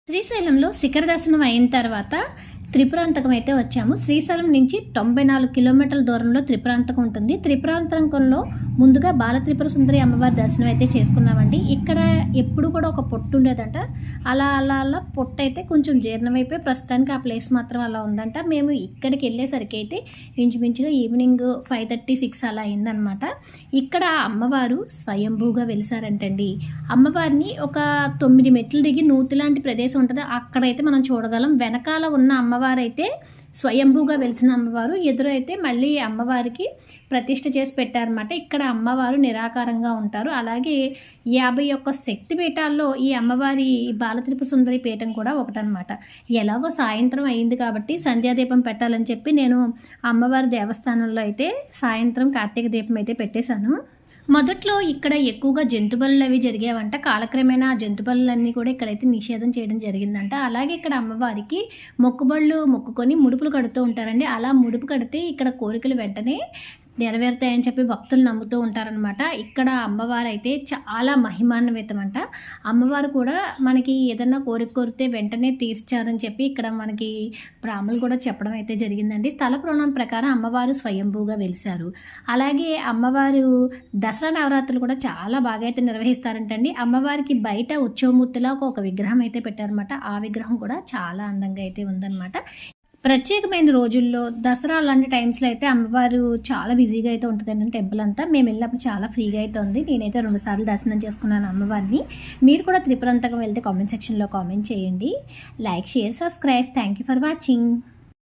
శ్రీశైలంలో శిఖర దర్శనం అయిన తర్వాత త్రిపురాంతకం అయితే వచ్చాము. శ్రీశైలం నుంచి 94 కిలోమీటర్ల దూరంలో త్రిపురాంతకం ఉంటుంది. త్రిపురాంతకంలో ముందుగా బాలత్రిపుర సుందరి అమ్మవారి దర్శనం అయితే చేసుకున్నామండి. ఇక్కడ ఎప్పుడు కూడా ఒక పొట్టు ఉండేదంట. అలా పొట్టు అయితే కొంచెం జీర్ణమైపోయి ప్రస్తుతానికి ఆ ప్లేస్ మాత్రం అలా ఉందంట. మేము ఇక్కడికి వెళ్ళేసరికి అయితే ఇంచుమించుగా ఈవినింగ్ 5:30-6 అలా అయిందనమాట. ఇక్కడ అమ్మవారు స్వయంభూగా వెలిసారంటండి. అమ్మవారిని ఒక 9 మెట్లు దిగి నూతి లాంటి ప్రదేశం ఉంటుంది, అక్కడైతే మనం చూడగలం. వెనకాల ఉన్న అమ్మవారైతే స్వయంభూగా వెలిసిన అమ్మవారు, ఎదురైతే మళ్ళీ అమ్మవారికి ప్రతిష్ఠ చేసి పెట్టారన్నమాట. ఇక్కడ అమ్మవారు నిరాకారంగా ఉంటారు. అలాగే 51 శక్తి పీఠాల్లో ఈ అమ్మవారి బాలత్రిపుర సుందరి పీఠం కూడా ఒకటనమాట. ఎలాగో సాయంత్రం అయింది కాబట్టి సంధ్యాదీపం పెట్టాలని చెప్పి నేను అమ్మవారి దేవస్థానంలో అయితే సాయంత్రం కార్తీక దీపం అయితే పెట్టేశాను. మొదట్లో ఇక్కడ ఎక్కువగా జంతుబలులు అవి జరిగేవంట. కాలక్రమేణా ఆ జంతుబలులన్నీ కూడా ఇక్కడైతే నిషేధం చేయడం జరిగిందంట. అలాగే ఇక్కడ అమ్మవారికి మొక్కుబళ్ళు మొక్కుకొని ముడుపులు కడుతూ ఉంటారండి. అలా ముడుపు కడితే ఇక్కడ కోరికలు వెంటనే నెరవేరుతాయని చెప్పి భక్తులు నమ్ముతూ ఉంటారనమాట. ఇక్కడ అమ్మవారు అయితే చాలా మహిమాన్వితం అంట. అమ్మవారు కూడా మనకి ఏదన్నా కోరిక కోరితే వెంటనే తీర్చారని చెప్పి ఇక్కడ మనకి బ్రాహ్మణులు కూడా చెప్పడం అయితే జరిగిందండి. స్థల పురాణం ప్రకారం అమ్మవారు స్వయంభూగా వెలిశారు. అలాగే అమ్మవారు దసరా నవరాత్రులు కూడా చాలా బాగా అయితే నిర్వహిస్తారంటండి. అమ్మవారికి బయట ఉత్సవమూర్తిలో ఒక విగ్రహం అయితే పెట్టారనమాట. ఆ విగ్రహం కూడా చాలా అందంగా అయితే ఉందన్నమాట. ప్రత్యేకమైన రోజుల్లో దసరా లాంటి టైమ్స్లో అయితే అమ్మవారు చాలా బిజీగా అయితే ఉంటుందండి టెంపుల్ అంతా. మేము వెళ్ళినప్పుడు చాలా ఫ్రీగా అయితే ఉంది. నేనైతే 2 సార్లు దర్శనం చేసుకున్నాను అమ్మవారిని. మీరు కూడా త్రిపురాంతకం వెళ్తే కామెంట్ సెక్షన్లో కామెంట్ చేయండి. Like, share, subscribe. Thank you for watching.